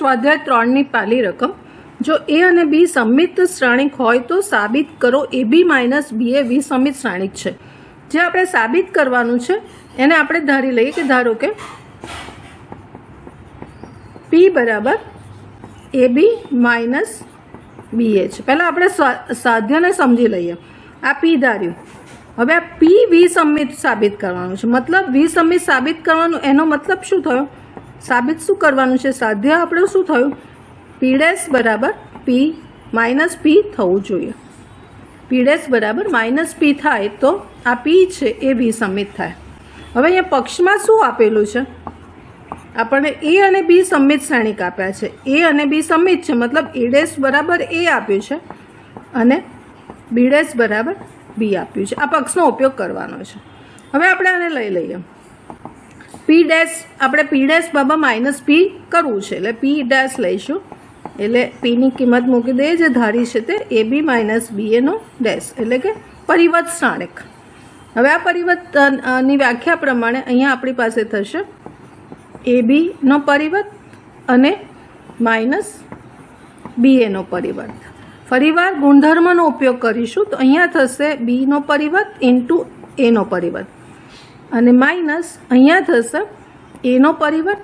સ્વાધ્યાય 3ની પહેલી રકમ, જો એ અને બી સમમિત શ્રેણિક હોય તો સાબિત કરો AB માઇનસ બી એ વિસમિત શ્રેણિક છે. જે આપણે સાબિત કરવાનું છે એને આપણે ધારી લઈએ કે ધારો કે P બરાબર AB માઇનસ બી એ છે. પહેલાં આપણે સાધ્યને સમજી લઈએ. આ P ધાર્યું. હવે આ P વિસમિત સાબિત કરવાનું છે. મતલબ વિસમિત સાબિત કરવાનું, એનો મતલબ શું થયો? સાબિત શું કરવાનું છે? સાધ્ય આપણે શું થયું? P ડેશ બરાબર P માઇનસ P થવું જોઈએ. P ડેશ બરાબર માઇનસ P થાય તો આ P છે એ વિસમિત થાય. હવે અહીંયા પક્ષમાં શું આપેલું છે? આપણને A અને B સમમિત શ્રેણિક આપ્યા છે. A અને B સમમિત છે, મતલબ A ડેશ બરાબર A આપ્યું છે અને B ડેશ બરાબર B આપ્યું છે. આ પક્ષનો ઉપયોગ કરવાનો છે. હવે આપણે આને લઈ લઈએ. P ડેશ આપણે P ડેશ બાબા માઇનસ P કરવું છે એટલે P ડેશ લઈશું. એટલે Pની કિંમત મૂકી દઈએ, જે ધારી છે તે AB માઇનસ BA નો ડેશ એટલે કે પરિવર્ત શ્રેણિક. હવે આ પરિવર્તની વ્યાખ્યા પ્રમાણે અહીંયા આપણી પાસે થશે AB નો પરિવર્ત અને માઇનસ BA નો પરિવર્ત. ફરીવાર ગુણધર્મનો ઉપયોગ કરીશું તો અહીંયા થશે B નો પરિવર્ત ઇન્ટુ A નો પરિવર્ત અને માઇનસ અહીંયા થશે A નો પરિવર્ત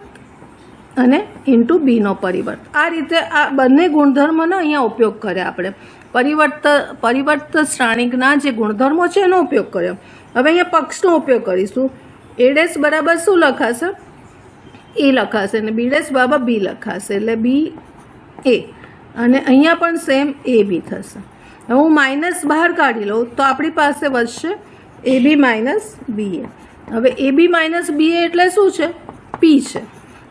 અને ઇન્ટુ B નો પરિવર્ત. આ રીતે આ બંને ગુણધર્મનો અહીંયા ઉપયોગ કર્યા આપણે. પરિવર્ત શ્રેણિકના જે ગુણધર્મો છે એનો ઉપયોગ કર્યો. હવે અહીંયા પક્ષનો ઉપયોગ કરીશું. A ડેશ બરાબર શું લખાશે? A લખાશે અને B ડેશ બરાબર B લખાશે એટલે B A અને અહીંયા પણ સેમ AB થશે. હવે હું માઇનસ બહાર કાઢી લઉં તો આપણી પાસે વધશે AB માઇનસ BA. હવે AB માઇનસ BA એટલે શું છે? P છે.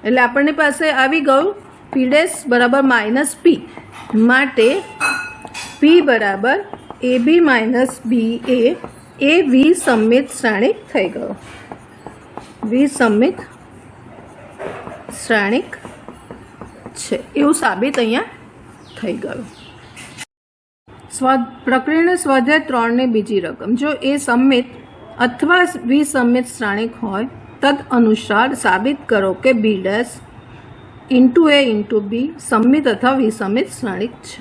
એટલે આપણને પાસે આવી ગયું P ડેશ બરાબર માઇનસ P. માટે P બરાબર AB માઇનસ BA એ વિસમિત શ્રેણિક થઈ ગયો. વિસમિત શ્રેણિક છે એવું સાબિત અહીંયા થઈ ગયું. પ્રકરણ સ્વાધ્યાય 3ની બીજી રકમ, જો એ સમમિત અથવા વિસમિત શ્રેણિક હોય તદ અનુસાર સાબિત કરો કે B dash into A into B સમમિત અથવા વિસમિત શ્રેણિક છે.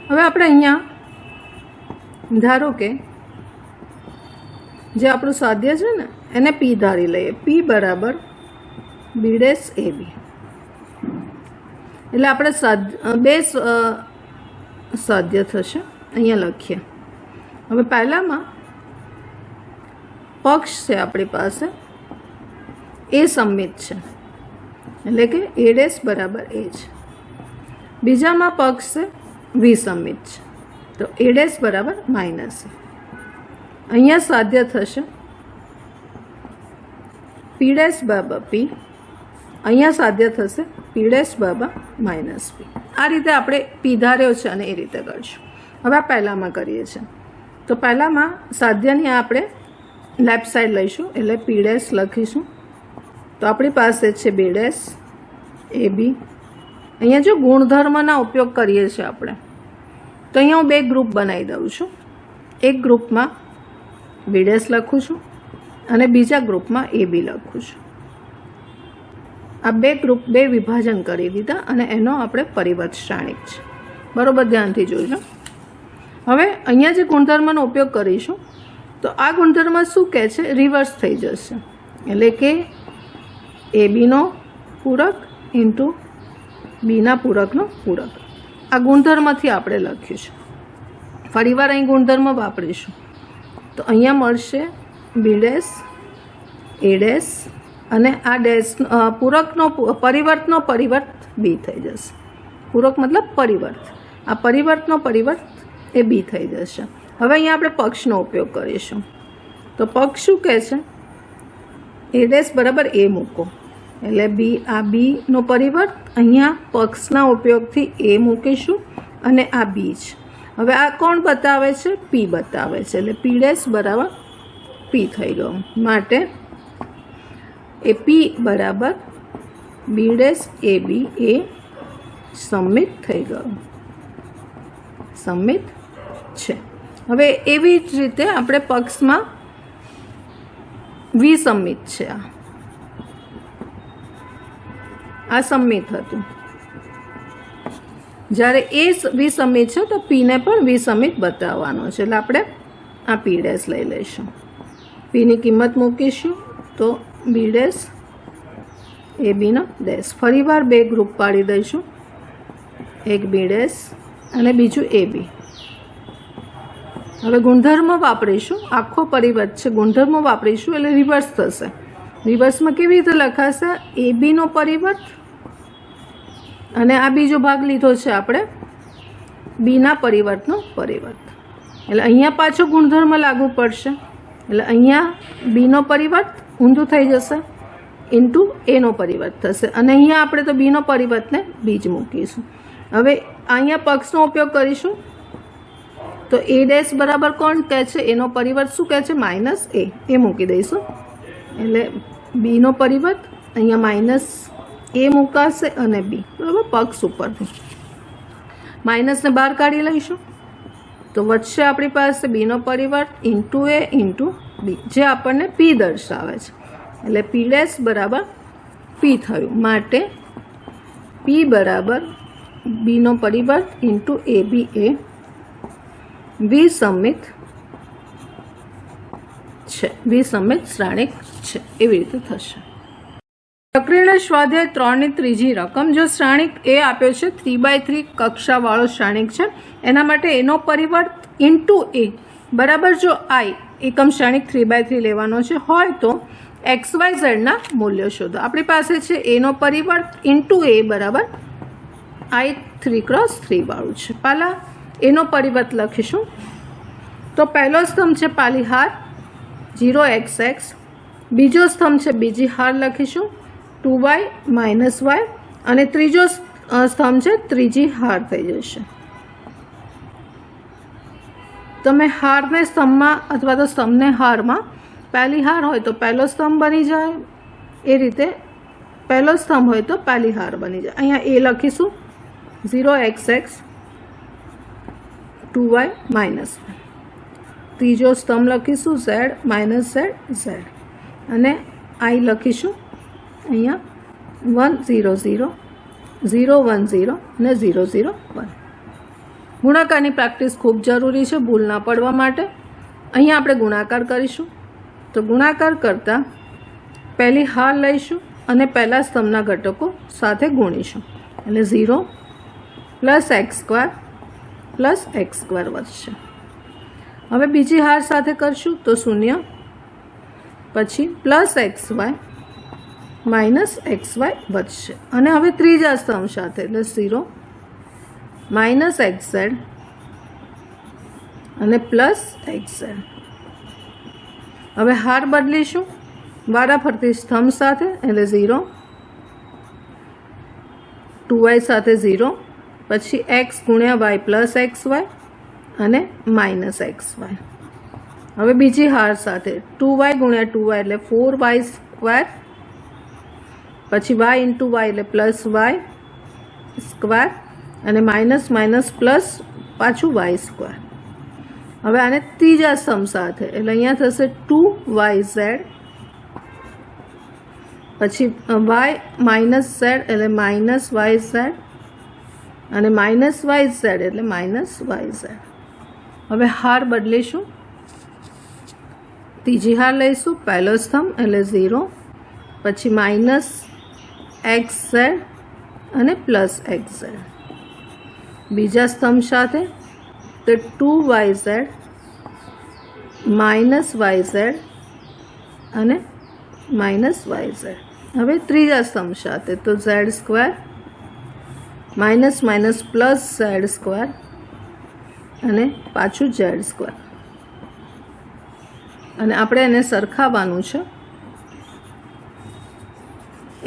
હવે આપણે અહીંયા ધારો કે જે આપણું સાધ્ય છે ને એને P ધારી લઈએ. P બરાબર B ડેશ AB એટલે આપણે બે સાધ્ય થશે. અહીંયા લખીએ. હવે પહેલામાં પક્ષ છે આપણી પાસે એ સમમિત છે એટલે કે A ડેશ બરાબર A છે. બીજામાં પક્ષ છે વિસમિત છે તો A ડેશ બરાબર માઇનસ. અહીંયા સાધ્ય થશે P ડેશ બરાબર P. અહીંયા સાધ્ય થશે P ડેશ બરાબર માઇનસ P. આ રીતે આપણે P ધાર્યો છે અને એ રીતે કરશું. હવે આ પહેલામાં કરીએ છીએ તો પહેલામાં સાધ્યની આપણે લેફ્ટ સાઈડ લઈશું એટલે P ડેશ લખીશું. તો આપણી પાસે છે B ડેશ AB. અહીંયા જો ગુણધર્મના ઉપયોગ કરીએ છીએ આપણે તો અહીંયા હું બે ગ્રુપ બનાવી દઉં છું. એક ગ્રુપમાં B ડેશ લખું છું અને બીજા ગ્રુપમાં AB લખું છું. આ બે ગ્રુપ બે વિભાજન કરી દીધા અને એનો આપણે પરિવર્ત શ્રેણિક છે. બરાબર ધ્યાનથી જોઈજો. હવે અહીંયા જે ગુણધર્મનો ઉપયોગ કરીશું તો આ ગુણધર્મ શું કહે છે? રિવર્સ થઈ જશે એટલે કે ABનો પૂરક ઇન્ટુ બીના પૂરકનો પૂરક. આ ગુણધર્મથી આપણે લખ્યું છે. ફરીવાર અહીં ગુણધર્મ વાપરીશું તો અહીંયા મળશે B ડેશ A ડેશ અને આ ડેશ પૂરકનો પરિવર્તનો પરિવર્ત B થઈ જશે. પૂરક મતલબ પરિવર્ત. આ પરિવર્તનો પરિવર્ત એ B થઈ જશે. હવે અહીંયા આપણે પક્ષનો ઉપયોગ કરીશું તો પક્ષ શું કહે છે? A ડેશ બરાબર A મૂકો એટલે આ B નો પરિવર્ત અહીંયા પક્ષના ઉપયોગથી A મૂકીશું અને આ B છે. હવે આ કોણ બતાવે છે? P બતાવે છે એટલે P ડેશ બરાબર P થઈ ગયું. માટે એ P બરાબર B ડેશ AB એ સમમિત થઈ ગયું. સમમિત છે. હવે એવી જ રીતે આપણે પક્ષમાં વિસમિત છે. આ સમમિત હતું. જ્યારે એ વિસમિત છે તો પીને પણ વિસમિત બતાવવાનો છે, એટલે આપણે આ પી ડેશ લઈ લઈશું. પીની કિંમત મૂકીશું તો બી ડેશ એ બીનો ડેશ. ફરીવાર બે ગ્રુપ પાડી દઈશું, એક બી ડેશ અને બીજું એ બી. હવે ગુણધર્મ વાપરીશું, આખો પરિવર્ત છે, ગુણધર્મ વાપરીશું એટલે રિવર્સ થશે. રિવર્સમાં કેવી રીતે લખાશે? એ બીનો પરિવર્ત અને આ બીજો ભાગ લીધો છે આપણે બીના પરિવર્તનો પરિવર્ત, એટલે અહીંયા પાછો ગુણધર્મ લાગુ પડશે, એટલે અહીંયા બીનો પરિવર્ત ઊંધું થઈ જશે ઇન્ટુ એનો પરિવર્ત થશે, અને અહીંયા આપણે તો બીનો પરિવર્તને બીજ મૂકીશું. હવે અહીંયા પક્ષનો ઉપયોગ કરીશું તો એ ડેશ બરાબર કોણ કહે છે? એનો પરિવર્ત શું કહે છે? માઇનસ એ મૂકી દઈશું, એટલે બીનો પરિવર્ત અહીંયા માઇનસ એ મૂકાશે અને બી, બરાબર, પક્ષ ઉપરથી માઇનસને બહાર કાઢી લઈશું તો વચ્ચે આપણી પાસે બીનો પરિવર્ત ઇન્ટુ એ ઇન્ટુ બી, જે આપણને પી દર્શાવે છે. એટલે પી ડેશ બરાબર પી થયું, માટે પી બરાબર બીનો પરિવર્ત ઇન્ટુ એ બી એ વિસમિત છે, વિસમિત શ્રેણિક છે, એવી રીતે થશે. પ્રક્રિયા સ્વાધ્યાય 3ની ત્રીજી રકમ, જો શ્રેણિક એ આપ્યો છે 3x3 કક્ષાવાળો શ્રેણિક છે, એના માટે એનો પરિવર્ત ઇન્ટુ એ બરાબર જો આઈ એકમ શ્રેણિક 3x3 લેવાનો છે હોય તો XYZ ના મૂલ્યો શોધો. આપણી પાસે છે એનો પરિવર્ત ઇન્ટુ એ બરાબર આઈ 3x3 વાળું છે. પહેલાં એનો પરિવર્ત લખીશું તો પહેલો સ્તંભ છે પાલી હાર 0xx, બીજો સ્તંભ છે બીજી હાર લખીશું 2y - y, અને ત્રીજો સ્તંભ છે ત્રીજી હાર થઈ જશે. તમે હારને સ્તંભમાં અથવા તો સ્તંભને હારમાં પહેલી હાર હોય તો પહેલો સ્તંભ બની જાય, એ રીતે પહેલો સ્તંભ હોય તો પહેલી હાર બની જાય. અહીંયા એ લખીશું 0xx 2y - 1, ત્રીજો સ્તંભ લખીશું z - z z, અને i લખીશું અહીંયા 1 0 0 0 1 0 અને 0 0 1. ગુણાકારની પ્રેક્ટિસ ખૂબ જરૂરી છે ભૂલ ના પડવા માટે. અહીંયા આપણે ગુણાકાર કરીશું તો ગુણાકાર કરતાં પહેલી હાર લઈશું અને પહેલા સ્તંભના ઘટકો સાથે ગુણીશું, એટલે 0 + x² + x² વધશે. હવે બીજી હાર સાથે કરશું તો 0, પછી +xy - xy વધશે, અને હવે ત્રીજા સ્તંભ સાથે એટલે 0 - xz અને +xz. હવે હાર બદલીશું વારાફરતી સ્તંભ સાથે, એટલે 0 2y સાથે 0, પછી x × y + xy અને -xy. હવે બીજી હાર સાથે 2y × 2y એટલે 4y², પછી y × y એટલે +y² અને -- પાછું y². હવે આને ત્રીજા સ્તંભ સાથે એટલે અહીંયા થશે 2yz, પછી y - z એટલે -yz અને -yz એટલે -yz. હવે હાર બદલીશું, ત્રીજી હાર લઈશું, પહેલો સ્તંભ એટલે 0, પછી -xz અને +xz. બીજા સ્તંભ સાથે તો 2yz -yz અને -yz. હવે ત્રીજા સ્તંભ સાથે તો z² - +z² અને પાછું z², અને આપણે એને સરખાવવાનું છે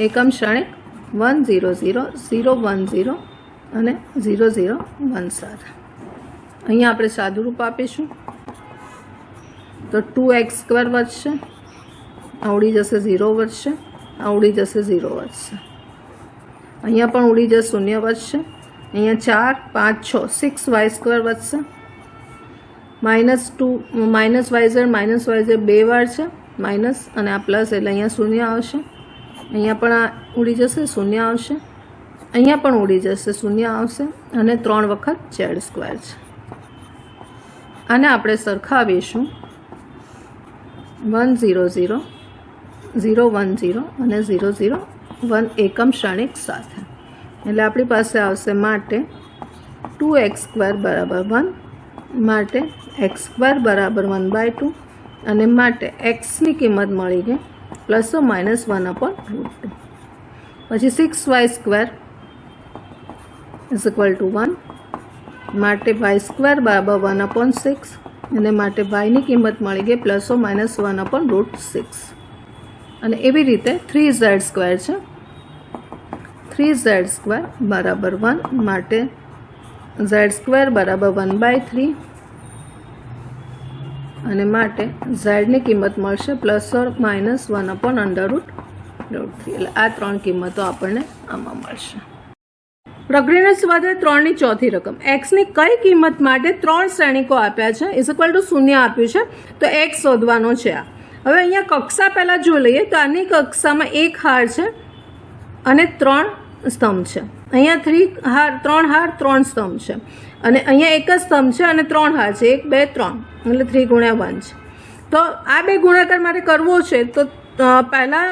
એકમ શ્રેણિક 1 0 0 0 1 0 અને 0 0 1 સાથે. અહીંયા આપણે સાદુરૂપ આપીશું તો 2x² વધશે, આ ઉડી જશે 0 વધશે, આ ઉડી જશે 0 વધશે, અહીંયા પણ ઉડી જશે 0 વધશે, અહીંયા 4 5 6 6y² વધશે, -2 - yz બે વાર છે માઇનસ, અને આ પ્લસ એટલે અહીંયા 0 આવશે, અહીંયા પણ આ ઉડી જશે, શૂન્ય આવશે, અહીંયા પણ ઉડી જશે, શૂન્ય આવશે, અને 3 વખત z² છે. આને આપણે સરખાવીશું 1 0 0 0 1 0 અને 0 0 1 એકમ શ્રેણિક સાથે. એટલે આપણી પાસે આવશે માટે 2x² બરાબર 1, માટે x² બરાબર 1/2, અને માટે xની કિંમત મળી ગઈ ±1/√2. પછી 6y² = 1, માટે y² બરાબર 1/6, અને માટે yની કિંમત મળી ગઈ ±1/√6. અને એવી રીતે 3z² છે, 3z² બરાબર 1, માટે z² બરાબર 1/3, અને માટે ઝેડની કિંમત મળશે ±1/√3. એટલે આ 3 કિંમતો આપણને આમાં મળશે. પ્રક્રિયાના સ્વાધ્યાય 3ની ચોથી રકમ. એક્સની કઈ કિંમત માટે 3 શ્રેણિકો આપ્યા છે = 0 આપ્યું છે, તો એક્સ શોધવાનો છે. આ હવે અહીંયા કક્ષા પહેલાં જોઈ લઈએ તો આની કક્ષામાં 1 હાર છે અને 3 સ્તંભ છે. અહીંયા 3 હાર 3 સ્તંભ છે, અને અહીંયા એક જ સ્તંભ છે અને 3 હાર છે, 1 2 3, એટલે 3 × 1 છે. તો આ બે ગુણાકાર મારે કરવો છે તો પહેલાં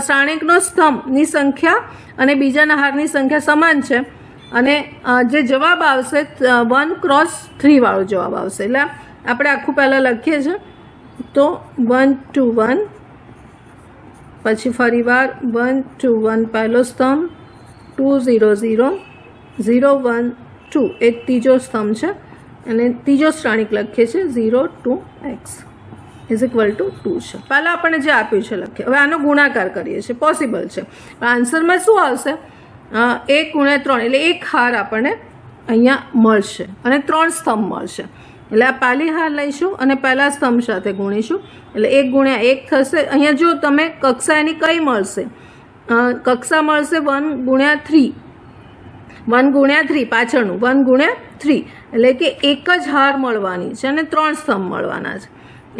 શ્રેણિકનો સ્તંભની સંખ્યા અને બીજાના હારની સંખ્યા સમાન છે, અને જે જવાબ આવશે 1×3 વાળો જવાબ આવશે. એટલે આપણે આખું પહેલાં લખીએ છીએ તો 1 2 1, પછી ફરીવાર 1 2 1 પહેલો સ્તંભ, 2 0 0 0 1 2 એક ત્રીજો સ્તંભ છે, અને ત્રીજો શ્રેણિક લખીએ છીએ 0 2 x = 2 છે. પહેલાં આપણને જે આપ્યું છે લખીએ. હવે આનો ગુણાકાર કરીએ છીએ, પોસિબલ છે. આન્સરમાં શું આવશે? 1 × 3 એટલે 1 હાર આપણને અહીંયા મળશે અને 3 સ્તંભ મળશે. એટલે આ પહેલી હાર લઈશું અને પહેલા સ્તંભ સાથે ગુણીશું, એટલે 1 × 1 થશે. અહીંયા જો તમે કક્ષા એની કઈ મળશે? કક્ષા મળશે 1 × 3, 1 × 3 પાછળનું 1 × 3, એટલે કે એક જ હાર મળવાની છે અને 3 સ્તંભ મળવાના છે.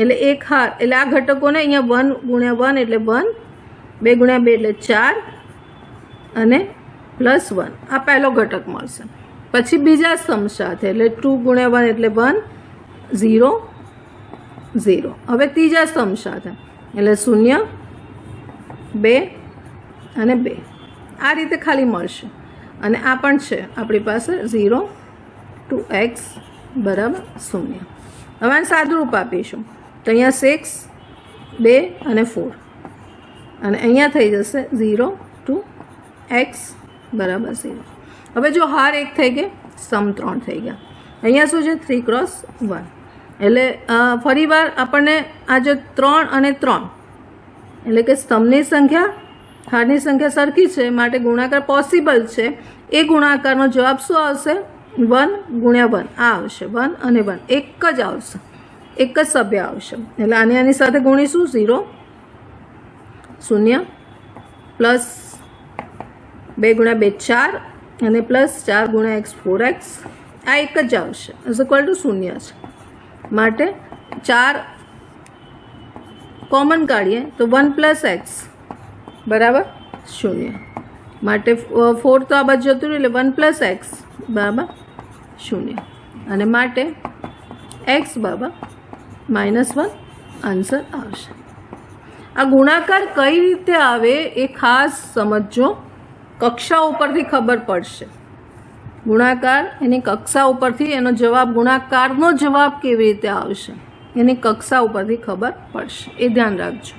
એટલે 1 હાર, એટલે આ ઘટકોને અહીંયા 1 × 1 એટલે 1, 2 × 2 એટલે 4, અને +1 આ પહેલો ઘટક મળશે. પછી બીજા સ્તંભ સાથે એટલે 2 × 1 એટલે 1 0 0. હવે ત્રીજા સ્તંભ સાથે એટલે 0 2 અને 2, આ રીતે ખાલી મળશે. અને આ પણ છે આપણી પાસે 0 2x બરાબર 0. હવે આને સાદુરૂપ આપીશું તો અહીંયા 6 2 અને 4, અને અહીંયા થઈ જશે 0 2x બરાબર 0. હવે જો હાર 1 થઈ ગઈ, સમ 3 થઈ ગયા. અહીંયા શું છે? 3×1. એટલે ફરીવાર આપણને આ જો 3 અને 3 એટલે કે સ્તંભની સંખ્યા હારની સંખ્યા સરખી છે, માટે ગુણાકાર પોસિબલ છે. એ ગુણાકારનો જવાબ શું આવશે? 1 × 1 આ આવશે, 1 અને 1 એક જ આવશે, એક જ સભ્ય આવશે. એટલે આની સાથે ગુણીશું 0 0 +2 × 2 4, અને +4 × x 4x, આ એક જ આવશે = 0 છે. માટે 4 કોમન કાઢીએ તો 1 + x બરાબર 0. માટે 4 તો આ બાજુ જતું રહ્યું એટલે 1 + x બરાબર 0, અને માટે x બરાબર -1 આન્સર આવશે. આ ગુણાકાર કઈ રીતે આવે એ ખાસ સમજજો, કક્ષા ઉપરથી ખબર પડશે. ગુણાકાર એની કક્ષા ઉપરથી, એનો જવાબ ગુણાકારનો જવાબ કેવી રીતે આવશે એની કક્ષા ઉપરથી ખબર પડશે, એ ધ્યાન રાખજો.